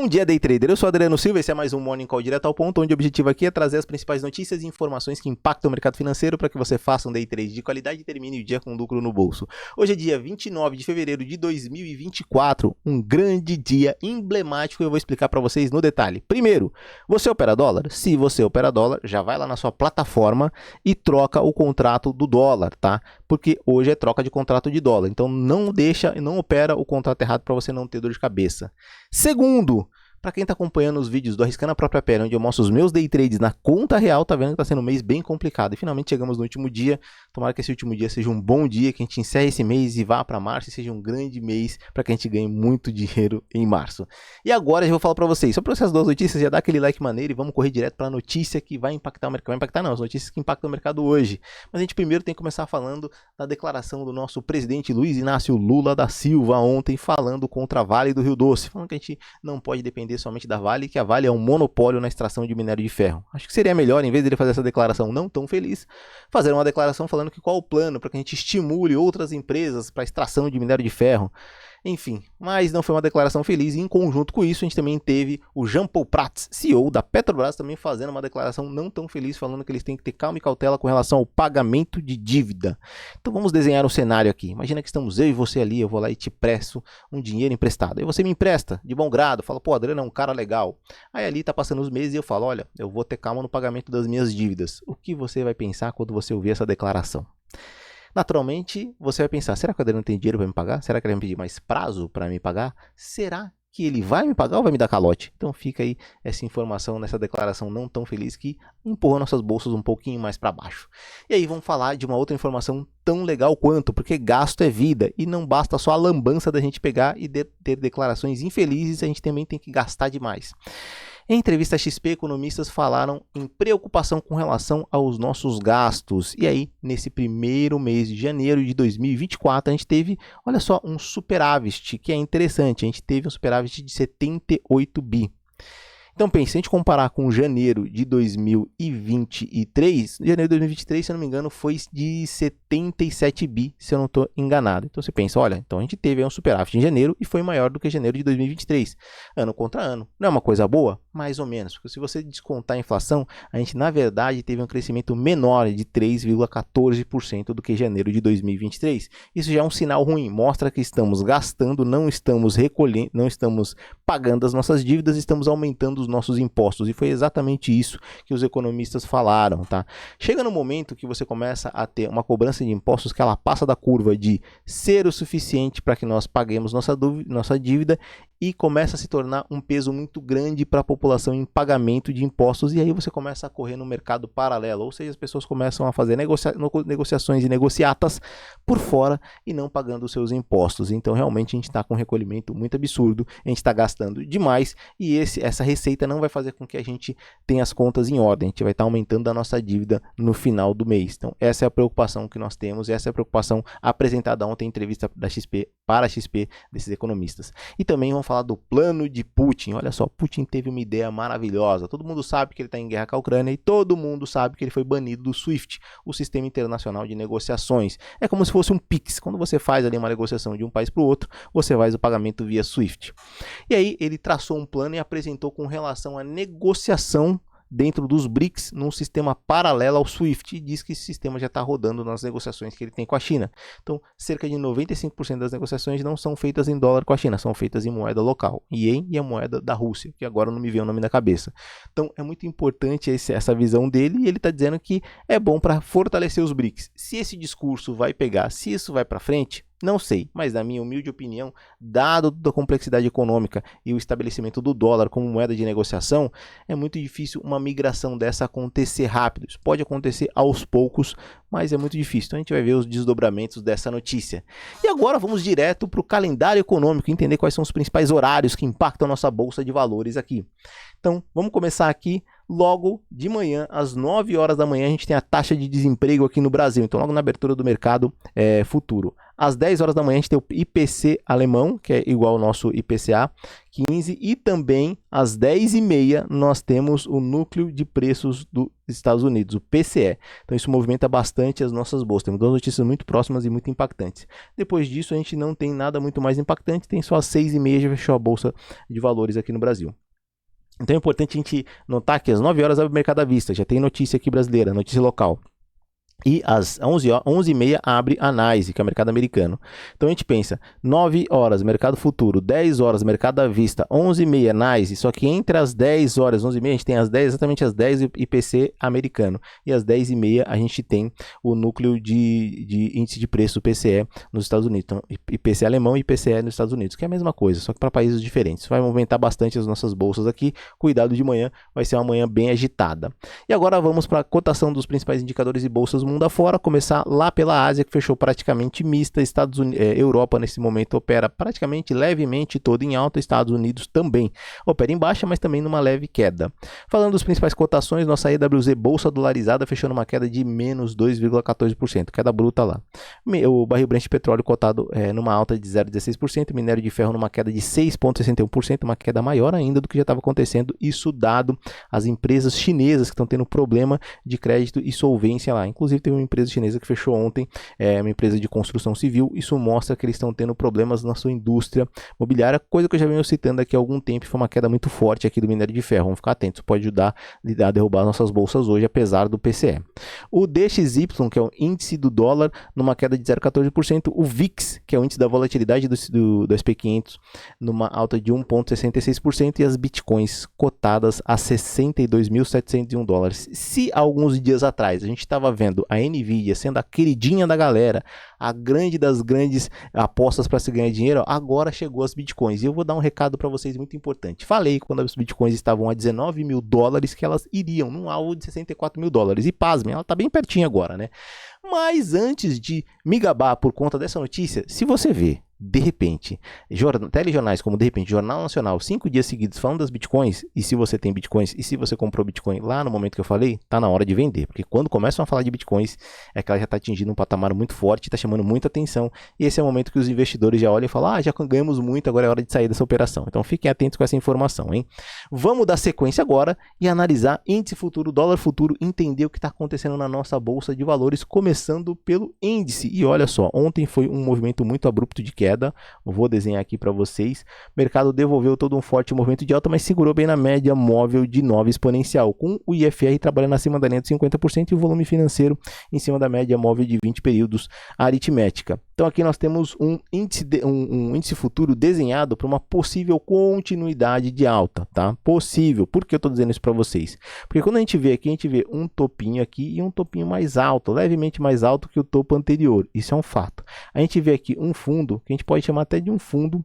Bom dia, Day Trader. Eu sou Adriano Silva, esse é mais um Morning Call direto ao ponto, onde o objetivo aqui é trazer as principais notícias e informações que impactam o mercado financeiro para que você faça um Day Trade de qualidade e termine o dia com lucro no bolso. Hoje é dia 29 de fevereiro de 2024, um grande dia emblemático e eu vou explicar para vocês no detalhe. Primeiro, você opera dólar? Se você opera dólar, já vai lá na sua plataforma e troca o contrato do dólar, tá? Porque hoje é troca de contrato de dólar, então não opera o contrato errado para você não ter dor de cabeça. Segundo, para quem está acompanhando os vídeos do Arriscando a Própria Pele, onde eu mostro os meus day trades na conta real, tá vendo que está sendo um mês bem complicado. E finalmente chegamos no último dia. Tomara que esse último dia seja um bom dia, que a gente encerre esse mês e vá para março e seja um grande mês para que a gente ganhe muito dinheiro em março. E agora eu vou falar para vocês, só para essas duas notícias, já dá aquele like maneiro e vamos correr direto para a notícia que vai impactar o mercado. Vai impactar não, as notícias que impactam o mercado hoje. Mas a gente primeiro tem que começar falando da declaração do nosso presidente Luiz Inácio Lula da Silva ontem, falando contra a Vale do Rio Doce, falando que a gente não pode depender somente da Vale, que a Vale é um monopólio na extração de minério de ferro. Acho que seria melhor, em vez de ele fazer essa declaração não tão feliz, fazer uma declaração falando que qual o plano para que a gente estimule outras empresas para a extração de minério de ferro. Enfim, mas não foi uma declaração feliz e em conjunto com isso a gente também teve o Jean Paul Prats, CEO da Petrobras, também fazendo uma declaração não tão feliz, falando que eles têm que ter calma e cautela com relação ao pagamento de dívida. Então vamos desenhar um cenário aqui. Imagina que estamos eu e você ali, eu vou lá e te presto um dinheiro emprestado. Aí você me empresta de bom grado, fala, pô, Adriano é um cara legal. Aí ali tá passando os meses e eu falo, olha, eu vou ter calma no pagamento das minhas dívidas. O que você vai pensar quando você ouvir essa declaração? Naturalmente, você vai pensar, será que o Adriano tem dinheiro para me pagar? Será que ele vai me pedir mais prazo para me pagar? Será que ele vai me pagar ou vai me dar calote? Então fica aí essa informação nessa declaração não tão feliz que empurrou nossas bolsas um pouquinho mais para baixo. E aí vamos falar de uma outra informação tão legal quanto, porque gasto é vida e não basta só a lambança da gente pegar e ter declarações infelizes, a gente também tem que gastar demais. Em entrevista à XP, economistas falaram em preocupação com relação aos nossos gastos. E aí, nesse primeiro mês de janeiro de 2024, a gente teve, olha só, um superávit, que é interessante. A gente teve um superávit de 78 bi. Então, pense, se a gente comparar com janeiro de 2023, janeiro de 2023, se eu não me engano, foi de 77 bi, se eu não estou enganado. Então, você pensa, olha, então a gente teve um superávit em janeiro e foi maior do que janeiro de 2023, ano contra ano. Não é uma coisa boa? Mais ou menos, porque se você descontar a inflação, a gente, na verdade, teve um crescimento menor de 3,14% do que janeiro de 2023. Isso já é um sinal ruim, mostra que estamos gastando, não estamos recolhendo, não estamos pagando as nossas dívidas, estamos aumentando os nossos impostos, e foi exatamente isso que os economistas falaram, tá? Chega no momento que você começa a ter uma cobrança de impostos que ela passa da curva de ser o suficiente para que nós paguemos nossa dívida e começa a se tornar um peso muito grande para a população em pagamento de impostos, e aí você começa a correr no mercado paralelo, ou seja, as pessoas começam a fazer negociações e negociatas por fora e não pagando os seus impostos. Então realmente a gente está com um recolhimento muito absurdo, a gente está gastando demais e essa receita não vai fazer com que a gente tenha as contas em ordem, a gente vai estar aumentando a nossa dívida no final do mês. Então essa é a preocupação que nós temos, essa é a preocupação apresentada ontem em entrevista da XP para a XP desses economistas. E também vamos falar do plano de Putin. Olha só, Putin teve uma ideia maravilhosa. Todo mundo sabe que ele está em guerra com a Ucrânia e todo mundo sabe que ele foi banido do SWIFT, o Sistema Internacional de Negociações. É como se fosse um Pix. Quando você faz ali uma negociação de um país para o outro, você faz o pagamento via SWIFT. E aí ele traçou um plano e apresentou com relação à negociação dentro dos BRICS, num sistema paralelo ao SWIFT, e diz que esse sistema já está rodando nas negociações que ele tem com a China. Então, cerca de 95% das negociações não são feitas em dólar com a China, são feitas em moeda local, ien e a moeda da Rússia, que agora não me vem o nome na cabeça. Então, é muito importante essa visão dele, e ele está dizendo que é bom para fortalecer os BRICS. Se esse discurso vai pegar, se isso vai para frente, não sei, mas na minha humilde opinião, dado a complexidade econômica e o estabelecimento do dólar como moeda de negociação, é muito difícil uma migração dessa acontecer rápido. Isso pode acontecer aos poucos, mas é muito difícil. Então a gente vai ver os desdobramentos dessa notícia. E agora vamos direto para o calendário econômico, entender quais são os principais horários que impactam a nossa bolsa de valores aqui. Então vamos começar aqui. Logo de manhã, às 9 horas da manhã, a gente tem a taxa de desemprego aqui no Brasil. Então logo na abertura do mercado futuro. Às 10 horas da manhã a gente tem o IPC alemão, que é igual ao nosso IPCA 15, e também às 10h30 nós temos o núcleo de preços dos Estados Unidos, o PCE. Então isso movimenta bastante as nossas bolsas. Temos duas notícias muito próximas e muito impactantes. Depois disso a gente não tem nada muito mais impactante, tem só às 6h30 já fechou a Bolsa de Valores aqui no Brasil. Então é importante a gente notar que às 9 horas abre o mercado à vista, já tem notícia aqui brasileira, notícia local. E às 11h30 abre a NYSE, que é o mercado americano. Então a gente pensa, 9 horas mercado futuro, 10 horas mercado à vista, 11h30 NYSE, só que entre as 10 horas e 11h30 a gente tem exatamente às 10 IPC americano. E às 10h30 a gente tem o núcleo de índice de preço, PCE, nos Estados Unidos. Então IPC alemão e IPCE nos Estados Unidos, que é a mesma coisa, só que para países diferentes. Vai movimentar bastante as nossas bolsas aqui. Cuidado de manhã, vai ser uma manhã bem agitada. E agora vamos para a cotação dos principais indicadores e bolsas mundo afora, começar lá pela Ásia, que fechou praticamente mista. Estados Unidos, Europa nesse momento opera praticamente levemente todo em alta, Estados Unidos também opera em baixa, mas também numa leve queda. Falando das principais cotações, nossa EWZ bolsa dolarizada fechou numa queda de menos 2,14%, queda bruta lá. O barril Brent de petróleo cotado numa alta de 0,16%, minério de ferro numa queda de 6,61%, uma queda maior ainda do que já estava acontecendo, isso dado as empresas chinesas que estão tendo problema de crédito e solvência lá. Inclusive teve uma empresa chinesa que fechou ontem, uma empresa de construção civil. Isso mostra que eles estão tendo problemas na sua indústria mobiliária, coisa que eu já venho citando aqui há algum tempo. Foi uma queda muito forte aqui do minério de ferro. Vamos ficar atentos, pode ajudar a derrubar nossas bolsas hoje, apesar do PCE. O DXY, que é o índice do dólar, numa queda de 0,14%. O VIX, que é o índice da volatilidade do SP500, numa alta de 1,66%. E as bitcoins cotadas a $62.701. Se alguns dias atrás a gente estava vendo a Nvidia sendo a queridinha da galera, a grande das grandes apostas para se ganhar dinheiro, agora chegou as bitcoins. E eu vou dar um recado para vocês muito importante. Falei quando as bitcoins estavam a $19 mil que elas iriam num alvo de $64 mil. E pasmem, ela está bem pertinho agora, né? Mas antes de me gabar por conta dessa notícia, se você vê de repente, telejornais como de repente Jornal Nacional, 5 dias seguidos falando das bitcoins, e se você tem bitcoins, e se você comprou bitcoin lá no momento que eu falei, tá na hora de vender, porque quando começam a falar de bitcoins, é que ela já está atingindo um patamar muito forte, está chamando muita atenção, e esse é o momento que os investidores já olham e falam, já ganhamos muito, agora é hora de sair dessa operação. Então fiquem atentos com essa informação, hein? Vamos dar sequência agora e analisar índice futuro, dólar futuro, entender o que está acontecendo na nossa bolsa de valores, começando pelo índice. E olha só, ontem foi um movimento muito abrupto de queda. Vou desenhar aqui para vocês. O mercado devolveu todo um forte movimento de alta, mas segurou bem na média móvel de 9 exponencial, com o IFR trabalhando acima da linha de 50% e o volume financeiro em cima da média móvel de 20 períodos aritmética. Então aqui nós temos um índice futuro desenhado para uma possível continuidade de alta, tá? Possível. Por que eu estou dizendo isso para vocês? Porque quando a gente vê aqui, a gente vê um topinho aqui e um topinho mais alto, levemente mais alto que o topo anterior. Isso é um fato. A gente vê aqui um fundo, que a gente pode chamar até de um fundo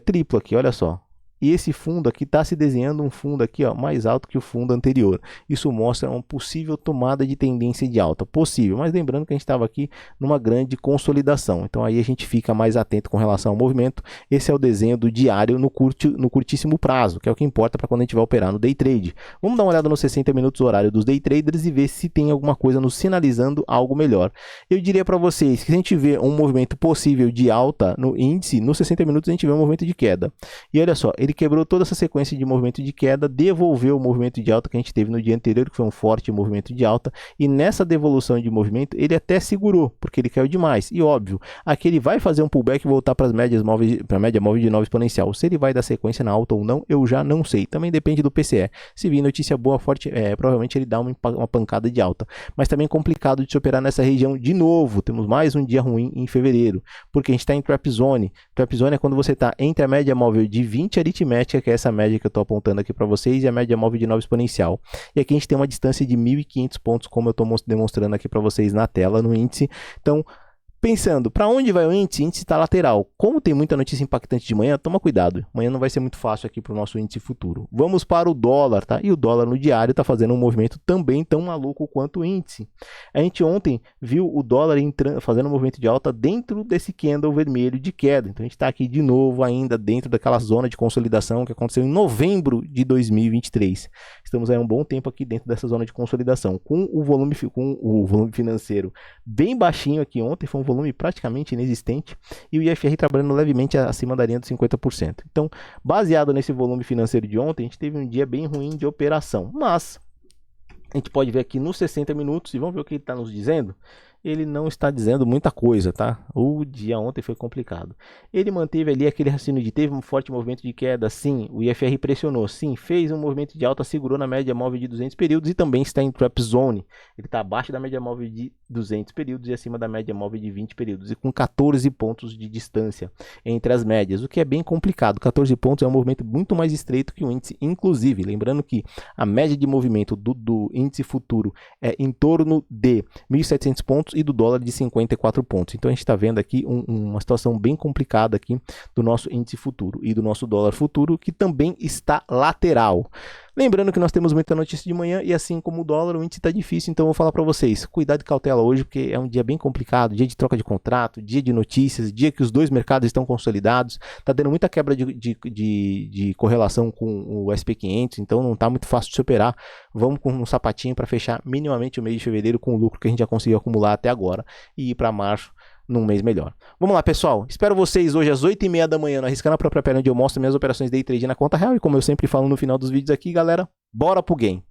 triplo aqui, olha só. E esse fundo aqui está se desenhando um fundo aqui, ó, mais alto que o fundo anterior. Isso mostra uma possível tomada de tendência de alta. Possível, mas lembrando que a gente estava aqui numa grande consolidação. Então aí a gente fica mais atento com relação ao movimento. Esse é o desenho do diário no curtíssimo prazo, que é o que importa para quando a gente vai operar no day trade. Vamos dar uma olhada nos 60 minutos horário dos day traders e ver se tem alguma coisa nos sinalizando algo melhor. Eu diria para vocês que se a gente vê um movimento possível de alta no índice, nos 60 minutos a gente vê um movimento de queda. E olha só, ele quebrou toda essa sequência de movimento de queda, devolveu o movimento de alta que a gente teve no dia anterior, que foi um forte movimento de alta, e nessa devolução de movimento ele até segurou, porque ele caiu demais. E óbvio, aqui ele vai fazer um pullback e voltar para as médias móveis, para a média móvel de 9 exponencial. Se ele vai dar sequência na alta ou não, eu já não sei. Também depende do PCE. Se vir notícia boa, forte, provavelmente ele dá uma pancada de alta. Mas também complicado de se operar nessa região de novo. Temos mais um dia ruim em fevereiro, porque a gente está em trap zone. Trap zone é quando você está entre a média móvel de 20 aritmética, que é essa média que eu estou apontando aqui para vocês, e a média móvel de 9 exponencial. E aqui a gente tem uma distância de 1.500 pontos, como eu estou demonstrando aqui para vocês na tela, no índice. Então, pensando, para onde vai o índice? O índice está lateral. Como tem muita notícia impactante de manhã, toma cuidado. Amanhã não vai ser muito fácil aqui para o nosso índice futuro. Vamos para o dólar, tá? E o dólar no diário está fazendo um movimento também tão maluco quanto o índice. A gente ontem viu o dólar fazendo um movimento de alta dentro desse candle vermelho de queda. Então a gente está aqui de novo ainda dentro daquela zona de consolidação que aconteceu em novembro de 2023. Estamos aí um bom tempo aqui dentro dessa zona de consolidação, com o volume financeiro bem baixinho aqui ontem, foi um volume volume praticamente inexistente e o IFR trabalhando levemente acima da linha dos 50%. Então, baseado nesse volume financeiro de ontem, a gente teve um dia bem ruim de operação, mas a gente pode ver aqui nos 60 minutos e vamos ver o que ele está nos dizendo. Ele não está dizendo muita coisa, tá? O dia ontem foi complicado. Ele manteve ali aquele raciocínio de teve um forte movimento de queda, sim. O IFR pressionou, sim. Fez um movimento de alta, segurou na média móvel de 200 períodos e também está em trap zone. Ele está abaixo da média móvel de 200 períodos e acima da média móvel de 20 períodos. E com 14 pontos de distância entre as médias, o que é bem complicado. 14 pontos é um movimento muito mais estreito que o índice, inclusive. Lembrando que a média de movimento do índice futuro é em torno de 1.700 pontos e do dólar de 54 pontos. Então a gente está vendo aqui uma situação bem complicada aqui do nosso índice futuro e do nosso dólar futuro, que também está lateral. Lembrando que nós temos muita notícia de manhã e assim como o dólar, o índice está difícil, então eu vou falar para vocês, cuidado e cautela hoje, porque é um dia bem complicado, dia de troca de contrato, dia de notícias, dia que os dois mercados estão consolidados, está dando muita quebra de correlação com o SP500, então não está muito fácil de se operar. Vamos com um sapatinho para fechar minimamente o mês de fevereiro com o lucro que a gente já conseguiu acumular até agora e ir para março num mês melhor. Vamos lá, pessoal. Espero vocês hoje às 8h30 da manhã no Arriscando a Própria Perna, onde eu mostro minhas operações day trade na conta real. E como eu sempre falo no final dos vídeos aqui, galera, bora pro game.